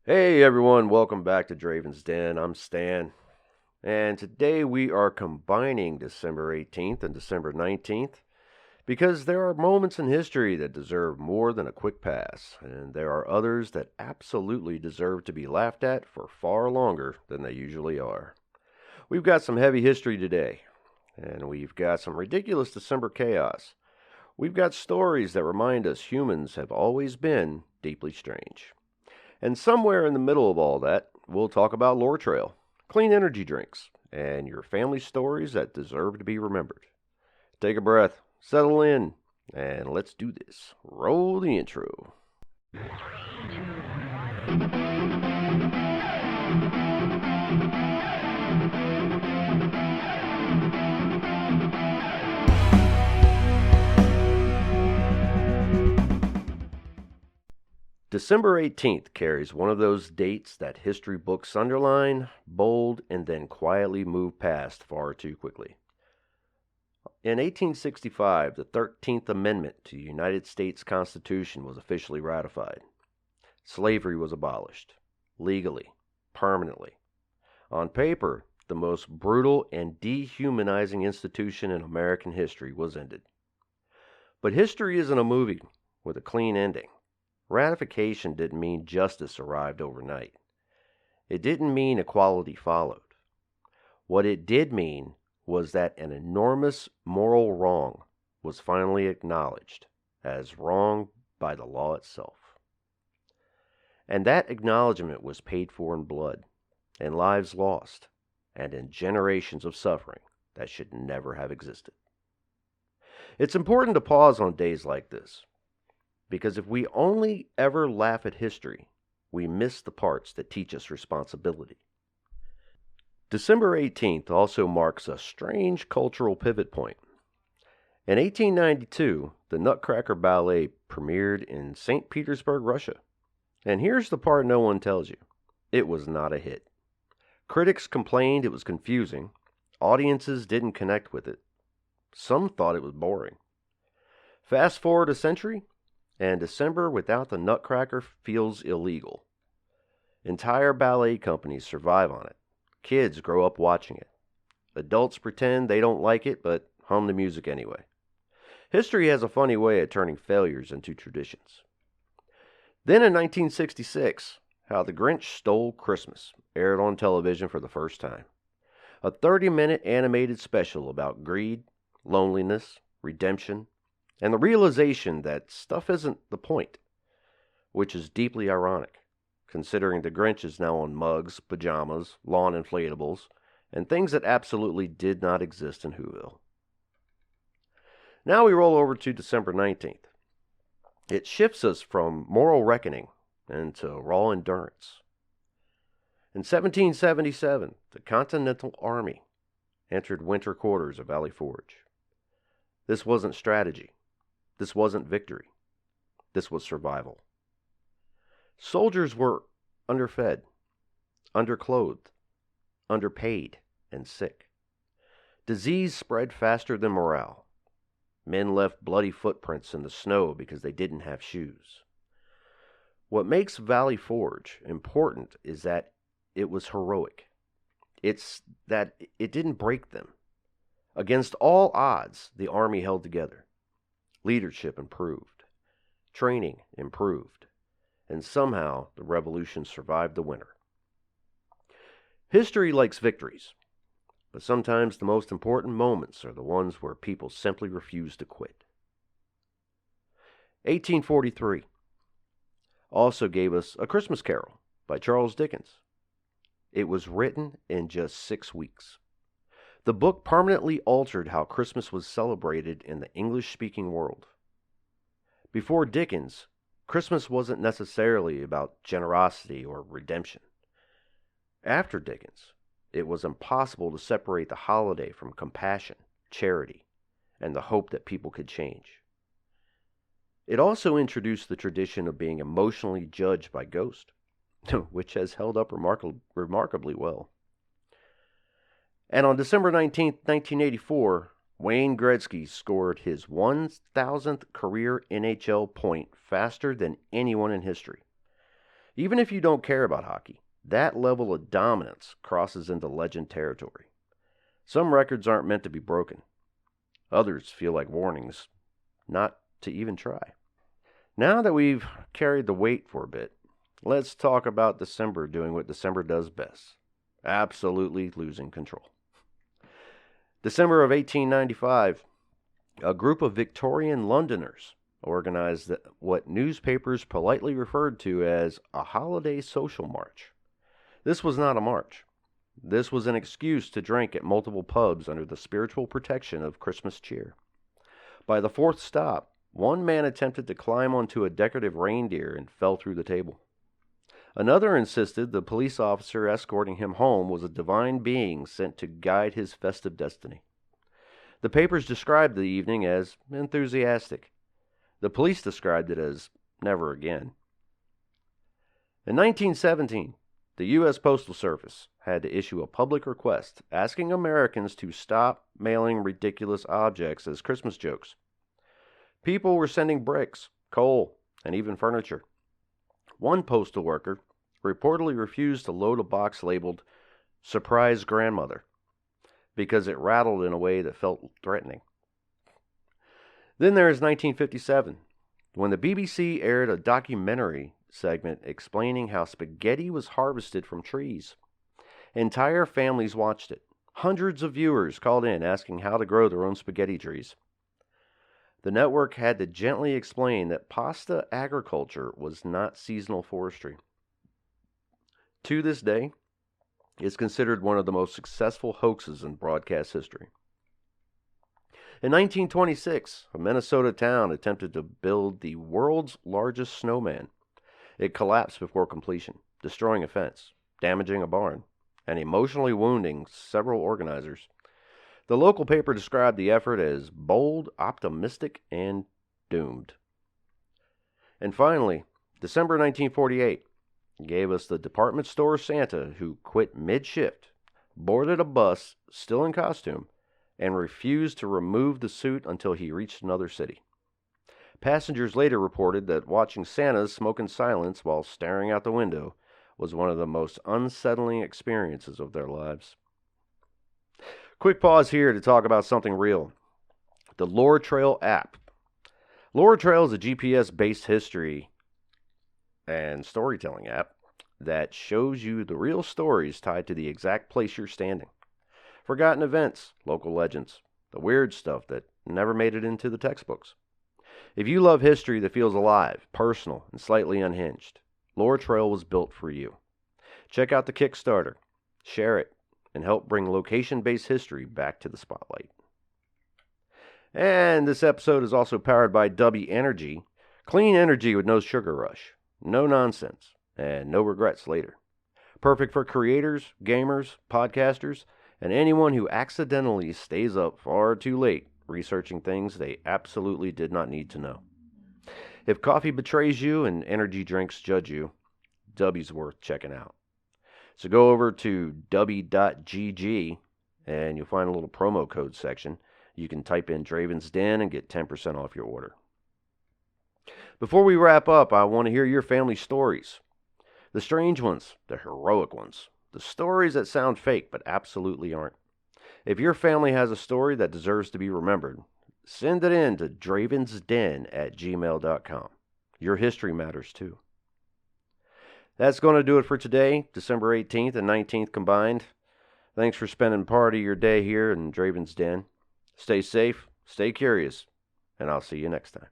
Hey everyone, welcome back to Dravin's Den. I'm Stan, and today we are combining December 18th and December 19th because there are moments in history that deserve more than a quick pass, and there are others that absolutely deserve to be laughed at for far longer than they usually are. We've got some heavy history today, and we've got some ridiculous December chaos. We've got stories that remind us humans have always been deeply strange. And somewhere in the middle of all that, we'll talk about Lore Trail, clean energy drinks, and your family stories that deserve to be remembered. Take a breath, settle in, and let's do this. Roll the intro. December 18th carries one of those dates that history books underline, bold, and then quietly move past far too quickly. In 1865, the 13th Amendment to the United States Constitution was officially ratified. Slavery was abolished, legally, permanently. On paper, the most brutal and dehumanizing institution in American history was ended. But history isn't a movie with a clean ending. Ratification didn't mean justice arrived overnight. It didn't mean equality followed. What it did mean was that an enormous moral wrong was finally acknowledged as wrong by the law itself. And that acknowledgement was paid for in blood, and lives lost, and in generations of suffering that should never have existed. It's important to pause on days like this, because if we only ever laugh at history, we miss the parts that teach us responsibility. December 18th also marks a strange cultural pivot point. In 1892, the Nutcracker Ballet premiered in St. Petersburg, Russia. And here's the part no one tells you: it was not a hit. Critics complained it was confusing, audiences didn't connect with it, some thought it was boring. Fast forward a century, and December without the Nutcracker feels illegal. Entire ballet companies survive on it. Kids grow up watching it. Adults pretend they don't like it, but hum the music anyway. History has a funny way of turning failures into traditions. Then in 1966, How the Grinch Stole Christmas aired on television for the first time. A 30-minute animated special about greed, loneliness, redemption, and the realization that stuff isn't the point, which is deeply ironic, considering the Grinch is now on mugs, pajamas, lawn inflatables, and things that absolutely did not exist in Whoville. Now we roll over to December 19th. It shifts us from moral reckoning into raw endurance. In 1777, the Continental Army entered winter quarters of Valley Forge. This wasn't strategy. This wasn't victory. This was survival. Soldiers were underfed, underclothed, underpaid, and sick. Disease spread faster than morale. Men left bloody footprints in the snow because they didn't have shoes. What makes Valley Forge important is that it was heroic. It's that it didn't break them. Against all odds, the Army held together. Leadership improved. Training improved. And somehow the revolution survived the winter. History likes victories, but sometimes the most important moments are the ones where people simply refuse to quit. 1843 also gave us A Christmas Carol by Charles Dickens. It was written in just 6 weeks. The book permanently altered how Christmas was celebrated in the English-speaking world. Before Dickens, Christmas wasn't necessarily about generosity or redemption. After Dickens, it was impossible to separate the holiday from compassion, charity, and the hope that people could change. It also introduced the tradition of being emotionally judged by ghosts, which has held up remarkably well. And on December 19th, 1984, Wayne Gretzky scored his 1,000th career NHL point faster than anyone in history. Even if you don't care about hockey, that level of dominance crosses into legend territory. Some records aren't meant to be broken. Others feel like warnings not to even try. Now that we've carried the weight for a bit, let's talk about December doing what December does best. Absolutely losing control. December of 1895, a group of Victorian Londoners organized what newspapers politely referred to as a holiday social march. This was not a march. This was an excuse to drink at multiple pubs under the spiritual protection of Christmas cheer. By the fourth stop, one man attempted to climb onto a decorative reindeer and fell through the table. Another insisted the police officer escorting him home was a divine being sent to guide his festive destiny. The papers described the evening as enthusiastic. The police described it as never again. In 1917, the U.S. Postal Service had to issue a public request asking Americans to stop mailing ridiculous objects as Christmas jokes. People were sending bricks, coal, and even furniture. One postal worker reportedly refused to load a box labeled "Surprise Grandmother" because it rattled in a way that felt threatening. Then there is 1957, when the BBC aired a documentary segment explaining how spaghetti was harvested from trees. Entire families watched it. Hundreds of viewers called in asking how to grow their own spaghetti trees. The network had to gently explain that pasta agriculture was not seasonal forestry. To this day, it's considered one of the most successful hoaxes in broadcast history. In 1926, a Minnesota town attempted to build the world's largest snowman. It collapsed before completion, destroying a fence, damaging a barn, and emotionally wounding several organizers. The local paper described the effort as bold, optimistic, and doomed. And finally, December 1948 gave us the department store Santa who quit mid-shift, boarded a bus, still in costume, and refused to remove the suit until he reached another city. Passengers later reported that watching Santa smoke in silence while staring out the window was one of the most unsettling experiences of their lives. Quick pause here to talk about something real. The Lore Trail app. Lore Trail is a GPS-based history and storytelling app that shows you the real stories tied to the exact place you're standing. Forgotten events, local legends, the weird stuff that never made it into the textbooks. If you love history that feels alive, personal, and slightly unhinged, Lore Trail was built for you. Check out the Kickstarter, share it, and help bring location-based history back to the spotlight. And this episode is also powered by W Energy, clean energy with no sugar rush, no nonsense, and no regrets later. Perfect for creators, gamers, podcasters, and anyone who accidentally stays up far too late researching things they absolutely did not need to know. If coffee betrays you and energy drinks judge you, W's worth checking out. So go over to w.gg and you'll find a little promo code section. You can type in Dravin's Den and get 10% off your order. Before we wrap up, I want to hear your family stories. The strange ones, the heroic ones, the stories that sound fake but absolutely aren't. If your family has a story that deserves to be remembered, send it in to dravinsden@gmail.com. Your history matters too. That's going to do it for today, December 18th and 19th combined. Thanks for spending part of your day here in Dravin's Den. Stay safe, stay curious, and I'll see you next time.